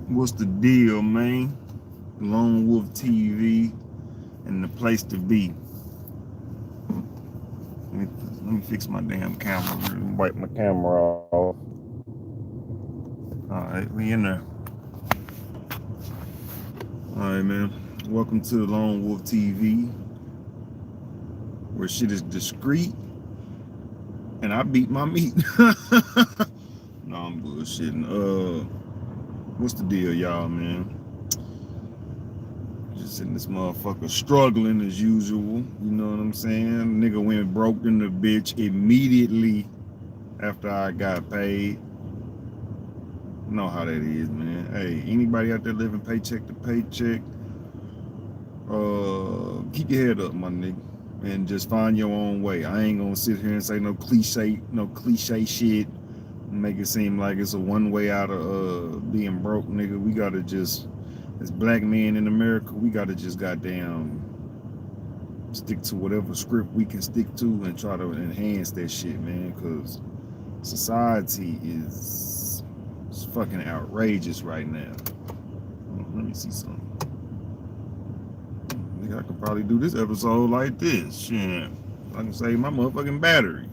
What's the deal, man? LoneWolf TV and the place to be. Let me fix my damn camera. Wipe my camera off. Alright, we in there. Alright, man. Welcome to LoneWolf TV, where shit is discreet and I beat my meat. No, I'm bullshitting. What's the deal, y'all, man? Just in this motherfucker struggling as usual. You know what I'm saying? Nigga went broke in the bitch immediately after I got paid. You know how that is, man. Hey, anybody out there living paycheck to paycheck, keep your head up, my nigga, and just find your own way. I ain't gonna sit here and say no cliche shit, make it seem like it's a one way out of being broke, nigga. We gotta just, as black men in America, we gotta just goddamn stick to whatever script we can stick to and try to enhance that shit, man, because society is fucking outrageous right now. Let me see something. I could probably do this episode like this. Shit. I can save my motherfucking battery.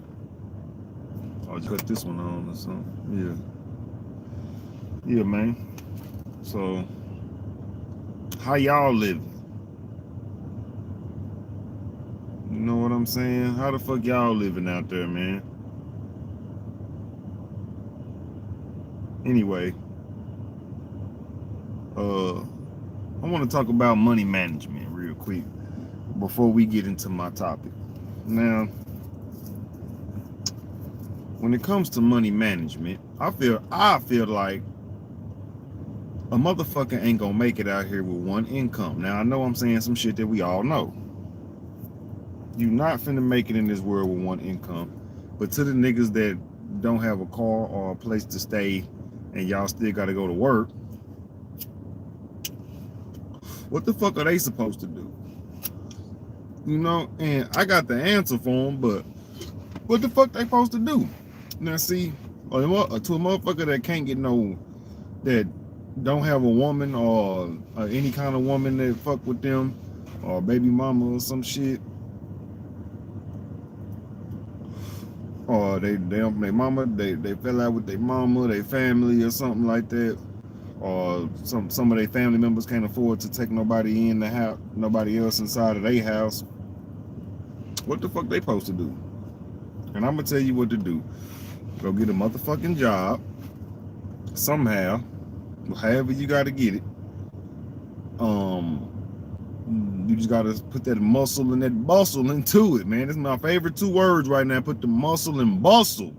I'll just cut this one on or something. Yeah. Yeah, man. So, how y'all living? You know what I'm saying? How the fuck y'all living out there, man? Anyway, I want to talk about money management real quick before we get into my topic. Now, when it comes to money management, I feel like a motherfucker ain't gonna make it out here with one income. Now, I know I'm saying some shit that we all know. You not finna make it in this world with one income. But to the niggas that don't have a car or a place to stay and y'all still gotta go to work, what the fuck are they supposed to do? You know, and I got the answer for them, but what the fuck they supposed to do? Now see, to a motherfucker that can't get no, that don't have a woman or any kind of woman that fuck with them, or baby mama or some shit, or they fell out with their mama, their family or something like that, or some of their family members can't afford to take nobody in the house, nobody else inside of their house. What the fuck they supposed to do? And I'm gonna tell you what to do. Go get a motherfucking job somehow, however you gotta get it. You just gotta put that muscle and that bustle into it, man. That's my favorite two words right now. Put the muscle and bustle.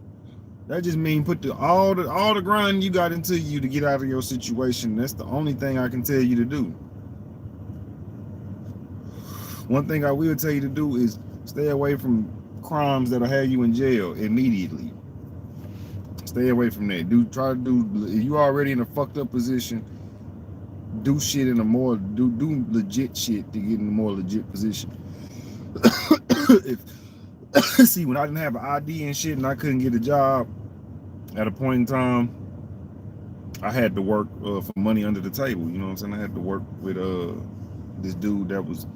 That just means put all the grind you got into you to get out of your situation. That's the only thing I can tell you to do. One thing I will tell you to do is stay away from crimes that'll have you in jail immediately. Stay away from that. If you already in a fucked up position, do shit in a more do legit shit to get in a more legit position. See, when I didn't have an ID and shit and I couldn't get a job, at a point in time, I had to work for money under the table. You know what I'm saying? I had to work with this dude that was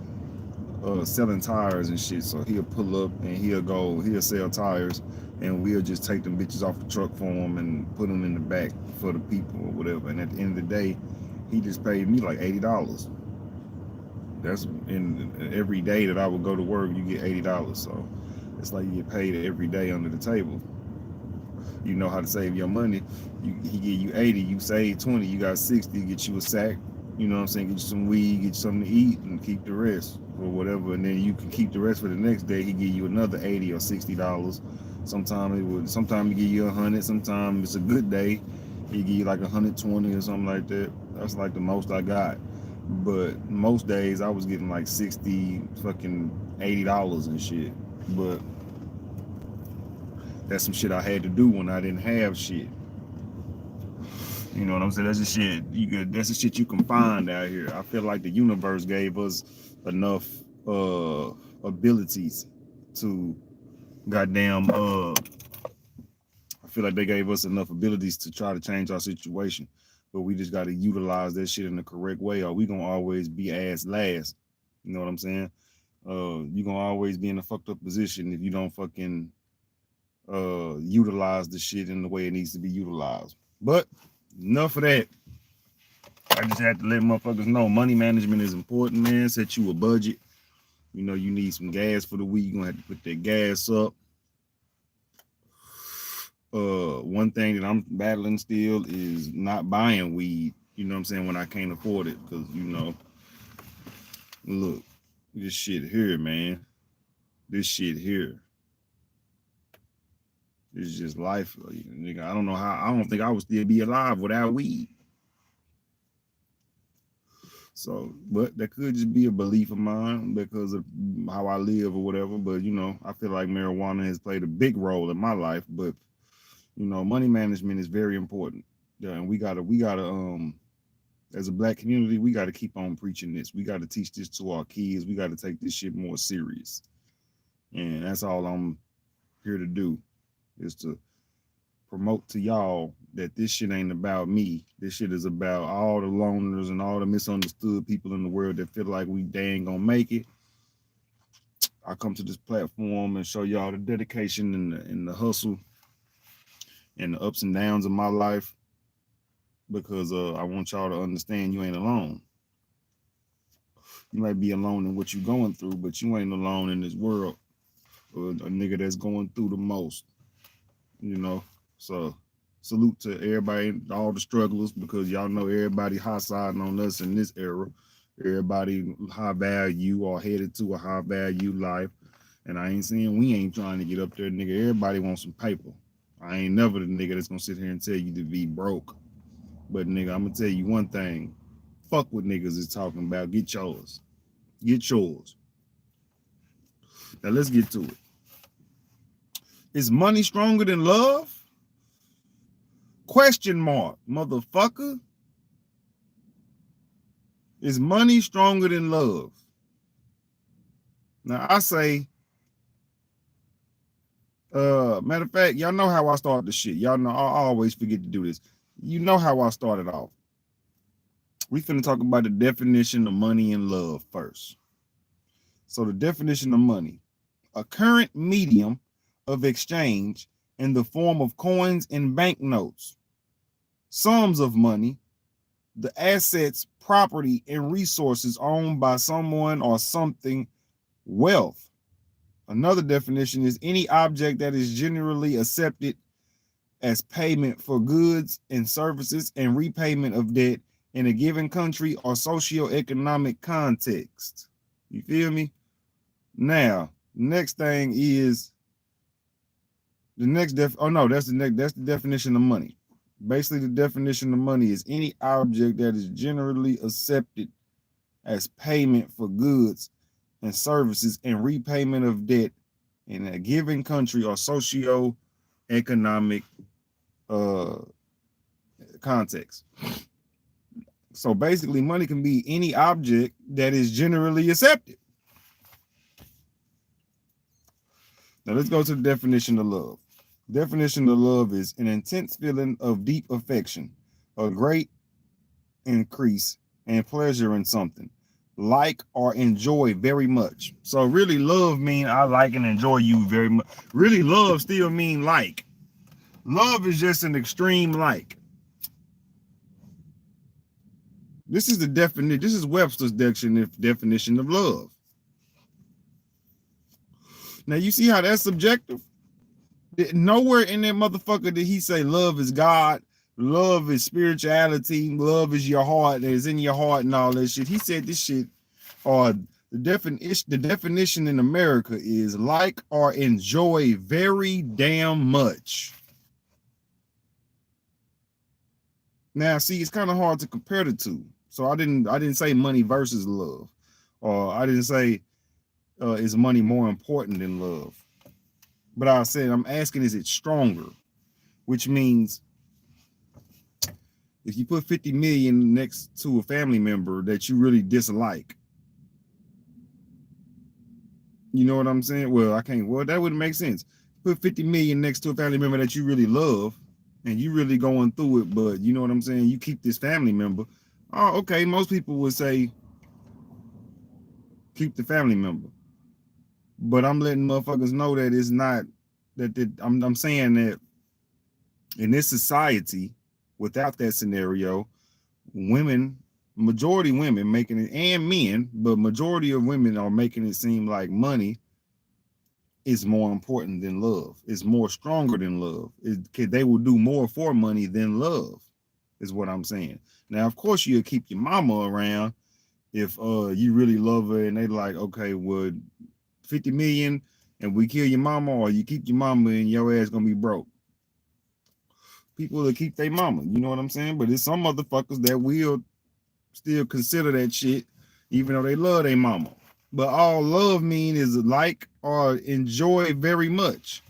selling tires and shit. So he'll pull up and he'll sell tires, and we'll just take them bitches off the truck for him and put them in the back for the people or whatever. And at the end of the day, he just paid me like $80. That's in every day that I would go to work, you get $80. So it's like you get paid every day under the table. You know how to save your money. He give you 80, you save 20, you got 60, get you a sack, you know what I'm saying, get you some weed, get you something to eat, and keep the rest or whatever, and then you can keep the rest for the next day. He give you another $80 or $60. Sometimes he give you 100, sometimes it's a good day, he give you like 120 or something like that. That's like the most I got. But most days I was getting like 60, fucking $80 and shit. But that's some shit I had to do when I didn't have shit. You know what I'm saying? That's the shit that's the shit you can find out here. I feel like the universe gave us enough abilities to goddamn I feel like they gave us enough abilities to try to change our situation. but we just got to utilize that shit in the correct way, or we gonna always be ass last. You know what I'm saying? You gonna always be in a fucked up position if you don't fucking utilize the shit in the way it needs to be utilized. But enough of that. I just had to let motherfuckers know money management is important, man. Set you a budget. You know, you need some gas for the week. You're gonna have to put that gas up. One thing that I'm battling still is not buying weed, you know what I'm saying, when I can't afford it. Because, you know, look, this shit here, man. This shit here. It's just life. Nigga, I don't know how, I don't think I would still be alive without weed. So, but that could just be a belief of mine because of how I live or whatever. But, you know, I feel like marijuana has played a big role in my life. But, you know, money management is very important. Yeah, and we gotta as a black community, we gotta keep on preaching this. We gotta teach this to our kids. We gotta take this shit more serious. And that's all I'm here to do, is to promote to y'all that this shit ain't about me. This shit is about all the loners and all the misunderstood people in the world that feel like we ain't gonna make it. I come to this platform and show y'all the dedication and the hustle and the ups and downs of my life, because I want y'all to understand you ain't alone. You might be alone in what you're going through, but you ain't alone in this world. A nigga that's going through the most, you know. So salute to everybody, all the strugglers, because y'all know everybody high siding on us in this era. Everybody high value or headed to a high value life. And I ain't saying we ain't trying to get up there, nigga. Everybody wants some paper. I ain't never the nigga that's gonna sit here and tell you to be broke. But nigga, I'm gonna tell you one thing. Fuck what niggas is talking about. Get yours. Get yours. Now let's get to it. Is money stronger than love? Question mark, motherfucker. Is money stronger than love? Now I say, matter of fact, y'all know how I start the shit. Y'all know I always forget to do this. You know how I started off. We finna talk about the definition of money and love first. So the definition of money: a current medium of exchange in the form of coins and banknotes, sums of money, the assets, property, and resources owned by someone or something, wealth. Another definition is any object that is generally accepted as payment for goods and services and repayment of debt in a given country or socioeconomic context. You feel me? Now, next thing is the next that's the definition of money. Basically, the definition of money is any object that is generally accepted as payment for goods and services and repayment of debt in a given country or socio-economic context. So basically, money can be any object that is generally accepted. Now let's go to the definition of love. Definition of love is an intense feeling of deep affection, a great increase and pleasure in something, like or enjoy very much. So really, love mean I like and enjoy you very much. Really, love still mean like. Love is just an extreme like. This is the definition. This is Webster's definition of love. Now you see how that's subjective. Nowhere in that motherfucker did he say love is God, love is spirituality, love is your heart, that is in your heart and all that shit. He said this shit, or the definition in America is like or enjoy very damn much. Now, see, it's kind of hard to compare the two. So I didn't say money versus love, or I didn't say is money more important than love. But I said, I'm asking, is it stronger? Which means if you put 50 million next to a family member that you really dislike, you know what I'm saying? Well, I can't. Well, that wouldn't make sense. Put 50 million next to a family member that you really love. and you really going through it, but you know what I'm saying, you keep this family member. Oh, okay, most people would say keep the family member. But I'm letting motherfuckers know that it's not I'm saying that in this society, without that scenario, women, majority women making it, and men, but majority of women are making it seem like money is more important than love. It's more stronger than love. They will do more for money than love, is what I'm saying. Now, of course, you'll keep your mama around if you really love her and they like, okay, well, 50 million and we kill your mama, or you keep your mama and your ass gonna be broke. People that keep their mama, you know what I'm saying? But it's some motherfuckers that will still consider that shit, even though they love their mama. But all love mean is like or enjoy very much.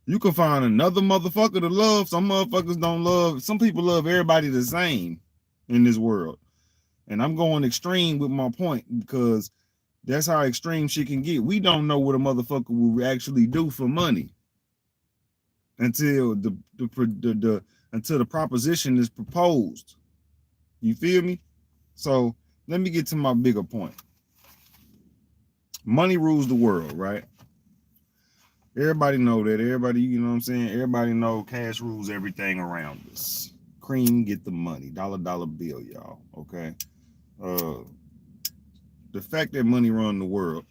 You can find another motherfucker to love. Some motherfuckers don't love. Some people love everybody the same in this world. And I'm going extreme with my point because that's how extreme shit can get. We don't know what a motherfucker will actually do for money until until the proposition is proposed. You feel me? So let me get to my bigger point. Money rules the world, right? Everybody know that. Everybody, you know what I'm saying? Everybody know cash rules everything around us. Cream, get the money. Dollar bill, y'all. Okay. The fact that money run the world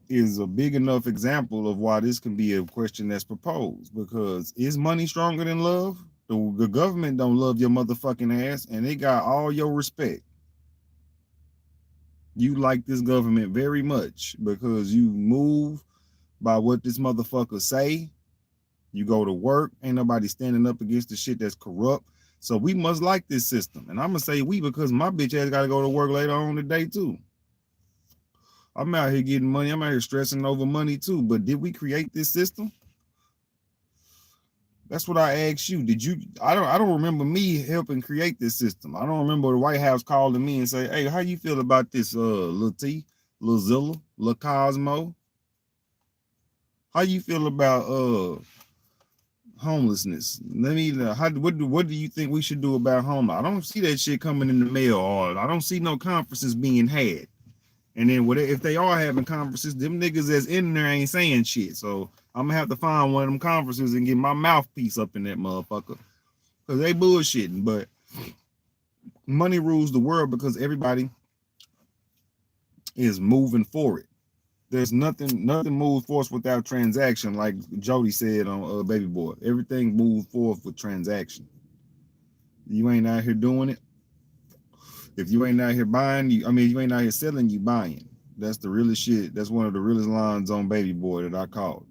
is a big enough example of why this can be a question that's proposed. Because is money stronger than love? The government don't love your motherfucking ass, and they got all your respect. You like this government very much because you move by what this motherfucker say. You go to work, ain't nobody standing up against the shit that's corrupt. So we must like this system. And I'm gonna say we because my bitch ass gotta go to work later on today too. I'm out here getting money. I'm out here stressing over money too. But did we create this system? That's what I asked you. Did you? I don't remember me helping create this system. I don't remember the White House calling me and say, "Hey, how you feel about this, Lil T, Lil Zilla, Lil Cosmo? How you feel about homelessness? Let me what do you think we should do about homeless? I don't see that shit coming in the mail, or I don't see no conferences being had. And then what if they are having conferences? Them niggas that's in there ain't saying shit. So I'm gonna have to find one of them conferences and get my mouthpiece up in that motherfucker because they bullshitting. But money rules the world because everybody is moving for it. There's nothing moves forth without transaction, like Jody said on Baby Boy. Everything moves forth with transaction. You ain't out here doing it. If you ain't out here buying, you ain't out here selling, you buying. That's the realest shit. That's one of the realest lines on Baby Boy that I caught.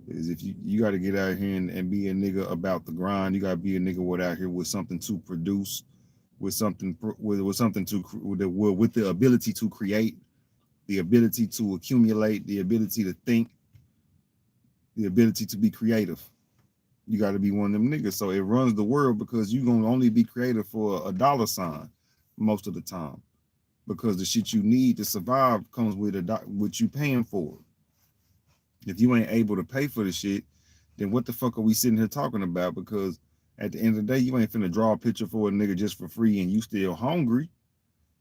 Is if you got to get out here and be a nigga about the grind. You got to be a nigga out here with something to produce, with something with the ability to create, the ability to accumulate, the ability to think, the ability to be creative. You got to be one of them niggas. So it runs the world because you gonna only be creative for a dollar sign most of the time, because the shit you need to survive comes with what you paying for. If you ain't able to pay for the shit, then what the fuck are we sitting here talking about? Because at the end of the day, you ain't finna draw a picture for a nigga just for free and you still hungry.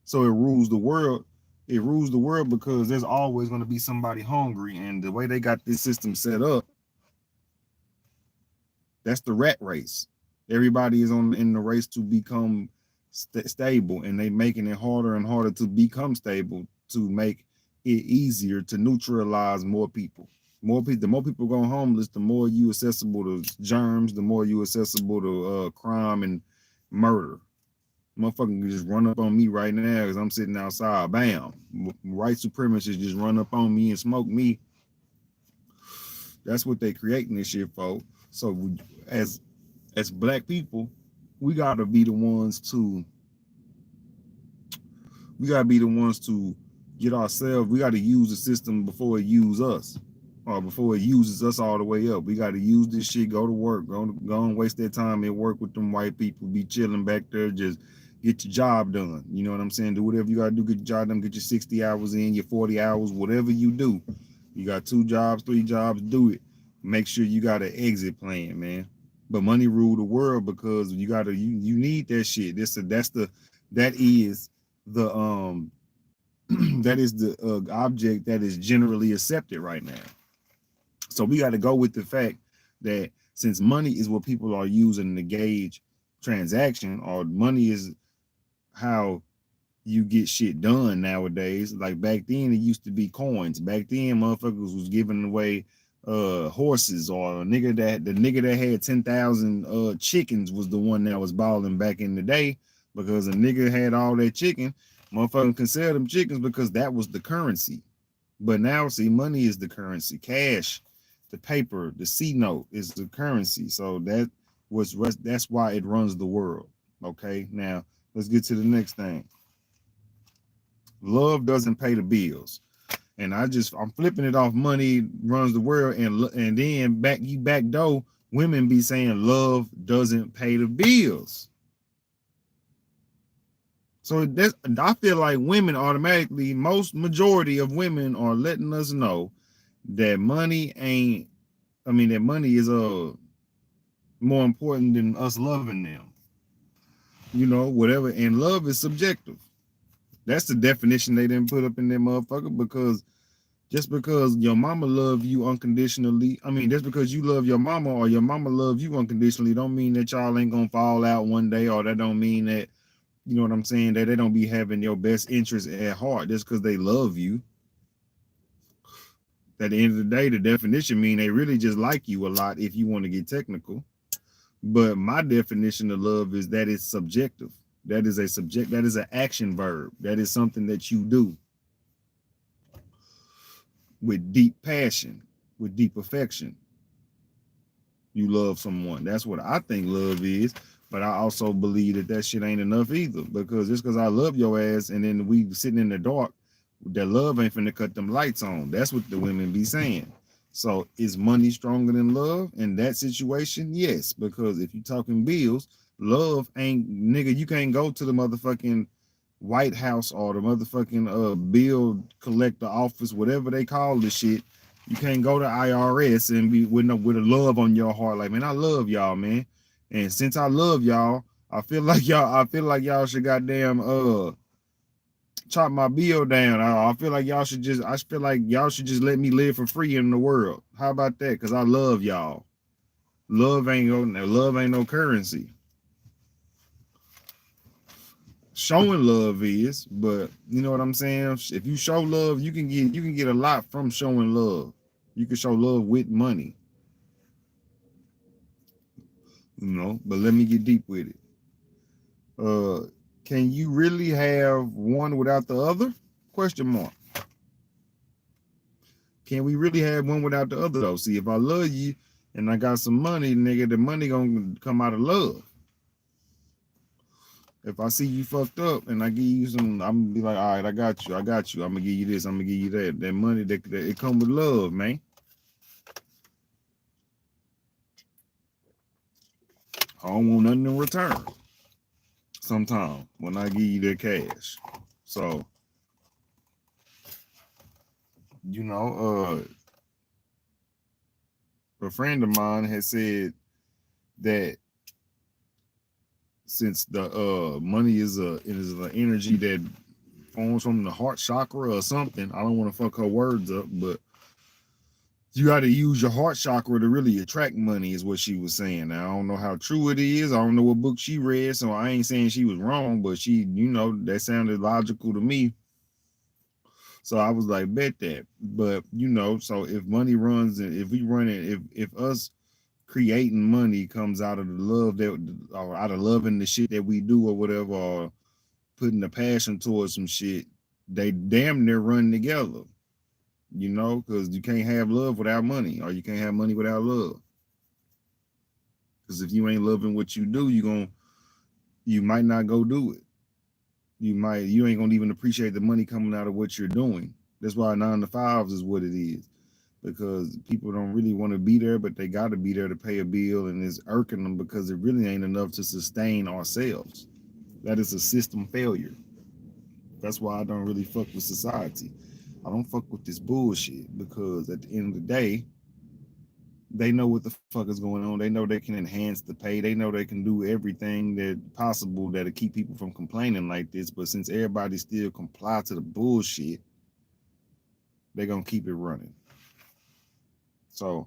So it rules the world. It rules the world because there's always going to be somebody hungry. And the way they got this system set up, that's the rat race. Everybody is in the race to become stable, and they making it harder and harder to become stable to make it easier to neutralize more people. The more people go homeless, the more you accessible to germs, the more you accessible to crime and murder. Motherfucker can just run up on me right now because I'm sitting outside. Bam. White supremacists just run up on me and smoke me. That's what they creating this shit for. So as black people, we gotta be the ones to get ourselves. We gotta use the system before it uses us, or before it uses us all the way up. We gotta use this shit, go to work, go and waste their time at work with them white people, be chilling back there, just get your job done. You know what I'm saying? Do whatever you gotta do, get your job done, get your 60 hours in, your 40 hours, whatever you do. You got 2 jobs, 3 jobs, do it. make sure you got an exit plan, man. But money rule the world because you need that shit. That is the that is the object that is generally accepted right now. So we got to go with the fact that since money is what people are using to gauge transaction, or money is how you get shit done nowadays. Like back then, it used to be coins. Back then, motherfuckers was giving away horses, or the nigga that had 10,000 chickens was the one that was balling back in the day, because a nigga had all that chicken. Motherfuckers can sell them chickens because that was the currency. But now, see, money is the currency. Cash, the paper, the C note is the currency. So that's why it runs the world. Okay, now let's get to the next thing. Love doesn't pay the bills. And I'm flipping it off. Money runs the world, and then back door, women be saying love doesn't pay the bills. So I feel like women automatically, majority of women are letting us know that money is more important than us loving them. You know, whatever. And love is subjective. That's the definition they didn't put up in there, motherfucker, because just because your mama love you unconditionally, just because you love your mama or your mama love you unconditionally, don't mean that y'all ain't gonna fall out one day, or that don't mean that, you know what I'm saying, that they don't be having your best interest at heart just because they love you. At the end of the day, the definition mean they really just like you a lot if you want to get technical. But my definition of love is that it's subjective. That is an action verb. That is something that you do with deep passion, with deep affection. You love someone. That's what I think love is. But I also believe that shit ain't enough either. Because just because I love your ass and then we sitting in the dark, that love ain't finna cut them lights on. That's what the women be saying. So is money stronger than love in that situation? Yes. Because if you talking bills, love ain't, nigga, you can't go to the motherfucking White House or the motherfucking bill collector office, whatever they call this shit. You can't go to IRS and be with a love on your heart. Like, man, I love y'all, man. And since I love y'all, I feel like y'all should goddamn chop my bill down. I feel like y'all should just let me live for free in the world. How about that? Because I love y'all. Love ain't no currency. Showing love is, but you know what I'm saying? If you show love, you can get a lot from showing love. You can show love with money. You know, but let me get deep with it. Can you really have one without the other? Question mark. Can we really have one without the other though? See, if I love you and I got some money, nigga, the money gonna come out of love. If I see you fucked up and I give you some, I'm gonna be like, all right, I got you. I'm gonna give you this, I'm gonna give you that. That money, that it come with love, man. I don't want nothing in return. Sometimes when I give you that cash. So, you know, a friend of mine has said that since the money is an energy that forms from the heart chakra or something. I don't want to fuck her words up, but you got to use your heart chakra to really attract money, is what she was saying. Now, I don't know how true it is. I don't know what book she read, so I ain't saying she was wrong, but she, that sounded logical to me. So I was like, bet that. But, so if money runs, and if we run it, if us creating money comes out of the love or out of loving the shit that we do or whatever, or putting the passion towards some shit, they damn near run together. Because you can't have love without money, or you can't have money without love. Because if you ain't loving what you do, you might not go do it. You ain't gonna even appreciate the money coming out of what you're doing. That's why 9 to 5s is what it is. Because people don't really want to be there, but they got to be there to pay a bill, and it's irking them because it really ain't enough to sustain ourselves. That is a system failure. That's why I don't really fuck with society. I don't fuck with this bullshit, because at the end of the day, They know what the fuck is going on. They know they can enhance the pay. They know they can do everything that possible that'll keep people from complaining like this. But since everybody still comply to the bullshit, they're gonna keep it running. So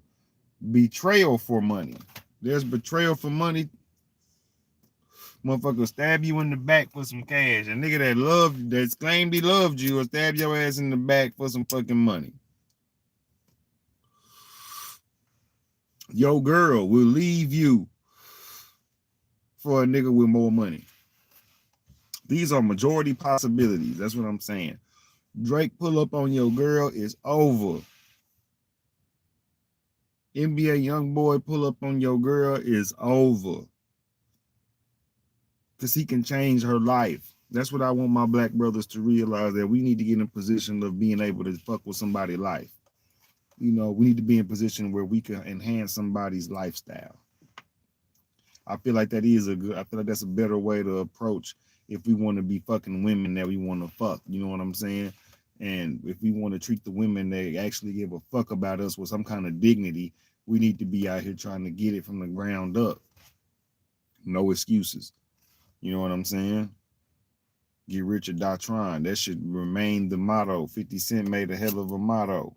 betrayal for money. There's betrayal for money. Motherfucker will stab you in the back for some cash. A nigga that claimed he loved you will stab your ass in the back for some fucking money. Your girl will leave you for a nigga with more money. These are majority possibilities. That's what I'm saying. Drake pull up on your girl is over. NBA young boy pull up on your girl is over. Because he can change her life. That's what I want my black brothers to realize, that we need to get in a position of being able to fuck with somebody's life. You know, we need to be in a position where we can enhance somebody's lifestyle. I feel like that's a better way to approach if we want to be fucking women that we want to fuck. You know what I'm saying? And if we want to treat the women that actually give a fuck about us with some kind of dignity, we need to be out here trying to get it from the ground up. No excuses. You know what I'm saying? Get rich or die trying. That should remain the motto. 50 Cent made a hell of a motto.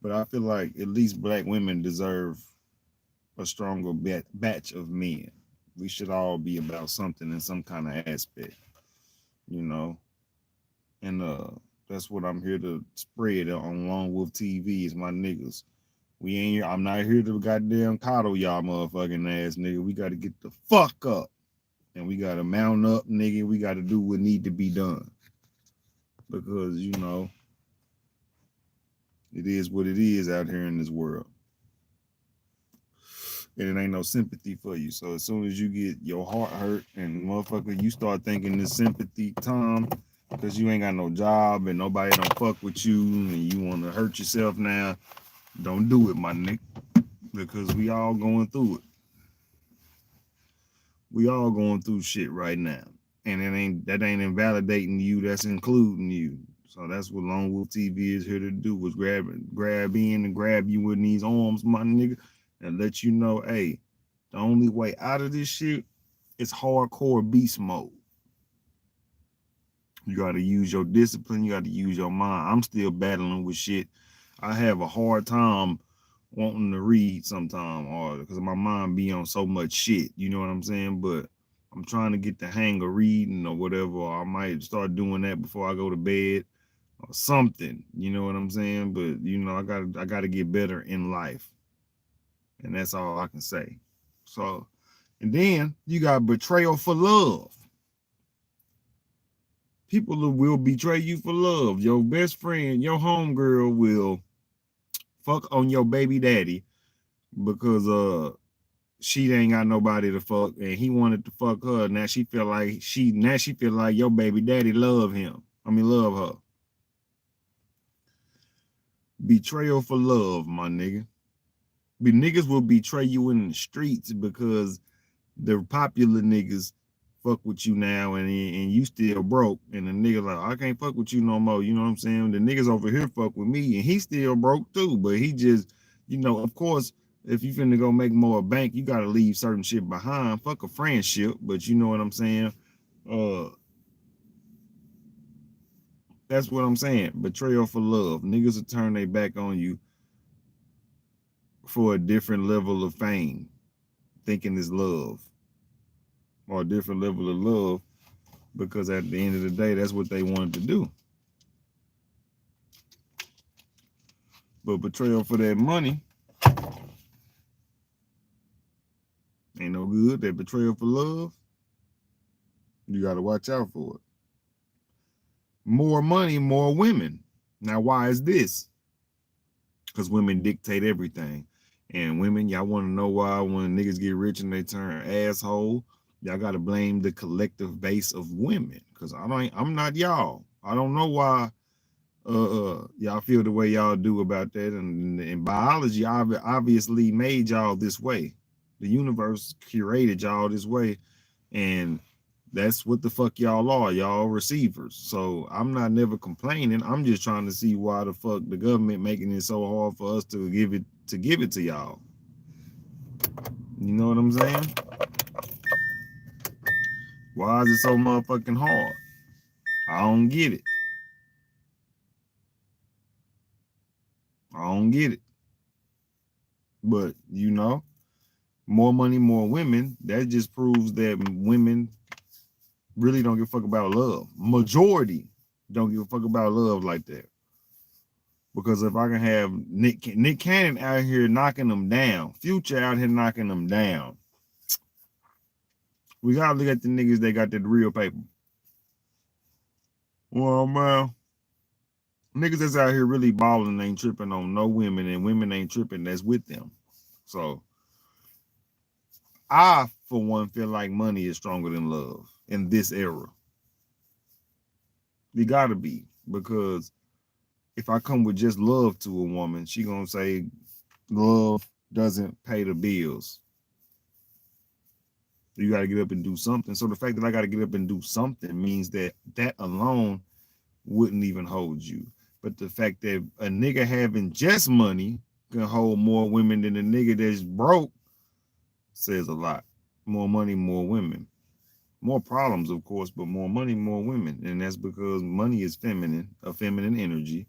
But I feel like at least black women deserve a stronger batch of men. We should all be about something in some kind of aspect, you know. And that's what I'm here to spread on LoneWolf TV is my niggas. We ain't here. I'm not here to goddamn coddle y'all motherfucking ass nigga. We got to get the fuck up. And we got to mount up, nigga. We got to do what need to be done. Because, you know, it is what it is out here in this world. And it ain't no sympathy for you. So as soon as you get your heart hurt and motherfucker, you start thinking this sympathy, Tom, because you ain't got no job and nobody don't fuck with you and you want to hurt yourself now, don't do it, my nigga. Because we all going through it. We all going through shit right now. And that ain't invalidating you, that's including you. So that's what LoneWolf TV is here to do, was grab in and grab you in these arms, my nigga, and let you know, hey, the only way out of this shit is hardcore beast mode. You got to use your discipline. You got to use your mind. I'm still battling with shit. I have a hard time wanting to read sometime, or because my mind be on so much shit. You know what I'm saying? But I'm trying to get the hang of reading or whatever. Or I might start doing that before I go to bed or something. You know what I'm saying? But you know, I gotta get better in life, and that's all I can say. So, and then you got betrayal for love. People will betray you for love. Your best friend, your homegirl will fuck on your baby daddy because she ain't got nobody to fuck and he wanted to fuck her. Now she feel like your baby daddy love her. Betrayal for love, my nigga. Niggas will betray you in the streets because the popular niggas fuck with you now and you still broke, and the nigga like, I can't fuck with you no more. You know what I'm saying? The niggas over here fuck with me and he still broke too, but he just, you know, of course, if you finna go make more bank, you gotta leave certain shit behind. Fuck a friendship, but you know what I'm saying? That's what I'm saying. Betrayal for love. Niggas will turn their back on you for a different level of fame, thinking it's love, or a different level of love, because at the end of the day, that's what they wanted to do. But betrayal for that money ain't no good. That betrayal for love, you got to watch out for it. More money, more women. Now, why is this? Because women dictate everything. And women, y'all want to know why when niggas get rich and they turn asshole, y'all got to blame the collective base of women. Because I'm not y'all. I don't know why y'all feel the way y'all do about that. And biology obviously made y'all this way. The universe curated y'all this way. And That's what the fuck y'all are. Y'all receivers. So I'm not never complaining. I'm just trying to see why the fuck the government making it so hard for us to give it to y'all. You know what I'm saying? Why is it so motherfucking hard? I don't get it. I don't get it. But you know, more money, more women. That just proves that women really don't give a fuck about love. Majority don't give a fuck about love like that. Because if I can have Nick Cannon out here knocking them down, Future out here knocking them down, we gotta look at the niggas that got that real paper. Well, man, niggas that's out here really balling ain't tripping on no women, and women ain't tripping that's with them. So I, for one, feel like money is stronger than love in this era. You gotta be, because if I come with just love to a woman, she gonna say love doesn't pay the bills. You got to get up and do something. So the fact that I got to get up and do something means that that alone wouldn't even hold you. But the fact that a nigga having just money can hold more women than a nigga that's broke says a lot. More money, more women. More problems, of course, but more money, more women. And that's because money is feminine, a feminine energy.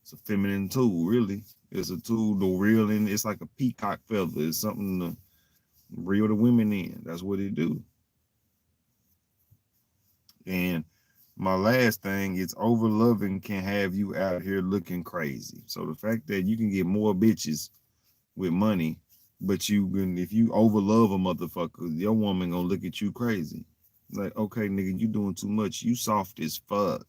It's a feminine tool, really. It's a tool to reel in. It's like a peacock feather. It's something to reel the women in. That's what it do. And my last thing is over loving can have you out here looking crazy. So the fact that you can get more bitches with money, but you can, if you over love a motherfucker, your woman gonna look at you crazy. Like, okay, nigga, you doing too much. You soft as fuck.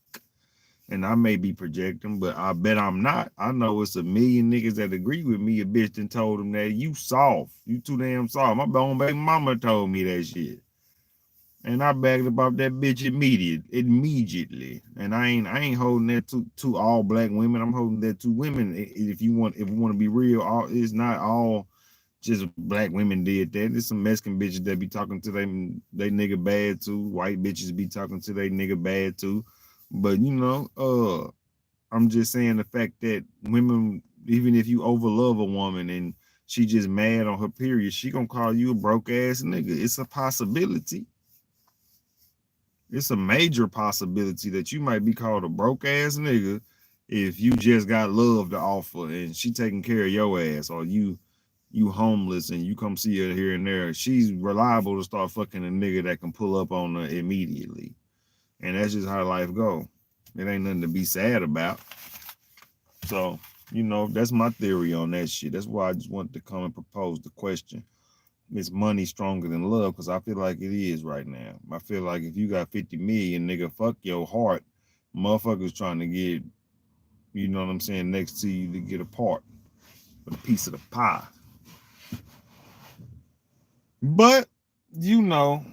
And I may be projecting, but I bet I'm not. I know it's a million niggas that agree with me. A bitch done told them that you soft. You too damn soft. My own baby mama told me that shit. And I bagged about that bitch immediately. And I ain't holding that to all black women. I'm holding that to women. If we want to be real, it's not all just black women did that. There's some Mexican bitches that be talking to they nigga bad too. White bitches be talking to they nigga bad too. But you know, I'm just saying the fact that women, even if you overlove a woman and she just mad on her period, she gonna call you a broke ass nigga. It's a possibility. It's a major possibility that you might be called a broke ass nigga if you just got love to offer and she taking care of your ass, or you homeless and you come see her here and there. She's reliable to start fucking a nigga that can pull up on her immediately. And that's just how life go. It ain't nothing to be sad about. So, you know, that's my theory on that shit. That's why I just wanted to come and propose the question. Is money stronger than love? Because I feel like it is right now. I feel like if you got 50 million, nigga, fuck your heart. Motherfuckers trying to get, you know what I'm saying, next to you to get a part, a piece of the pie. But, you know,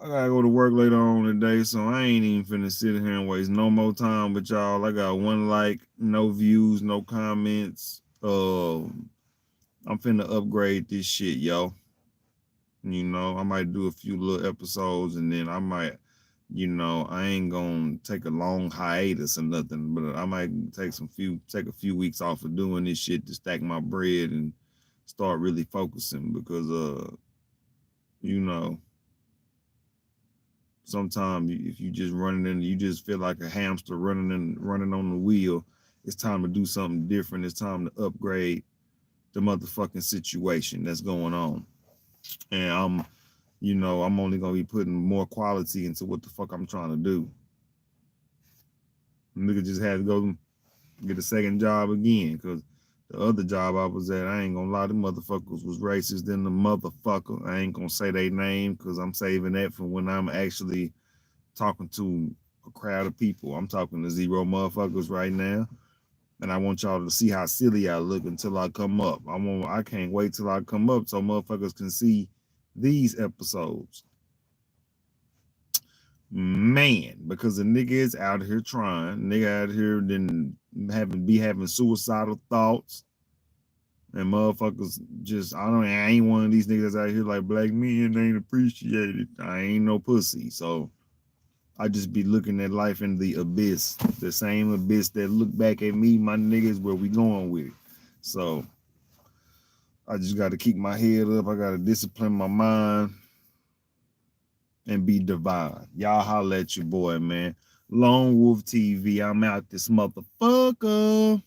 I gotta go to work later on today, so I ain't even finna sit here and waste no more time with y'all. I got one like, no views, no comments. I'm finna upgrade this shit, yo. You know, I might do a few little episodes and then I might, you know, I ain't gonna take a long hiatus or nothing, but I might take a few weeks off of doing this shit to stack my bread and start really focusing, because you know, sometimes if you just running in, you just feel like a hamster running on the wheel. It's time to do something different. It's time to upgrade the motherfucking situation that's going on. And I'm only gonna be putting more quality into what the fuck I'm trying to do. Nigga just had to go get a second job again, because the other job I was at, I ain't gonna lie, the motherfuckers was racist than the motherfucker. I ain't gonna say their name because I'm saving that for when I'm actually talking to a crowd of people. I'm talking to zero motherfuckers right now. And I want y'all to see how silly I look until I come up. I can't wait till I come up so motherfuckers can see these episodes. Man, because the nigga is out here trying. Nigga out here then having suicidal thoughts And motherfuckers just, I ain't one of these niggas out here like black men ain't appreciated. I ain't no pussy. So I just be looking at life in the abyss, the same abyss that look back at me, my niggas, where we going with it. So I just got to keep my head up. I got to discipline my mind and be divine. Y'all holla at your boy, man. Lone Wolf TV. I'm out this motherfucker.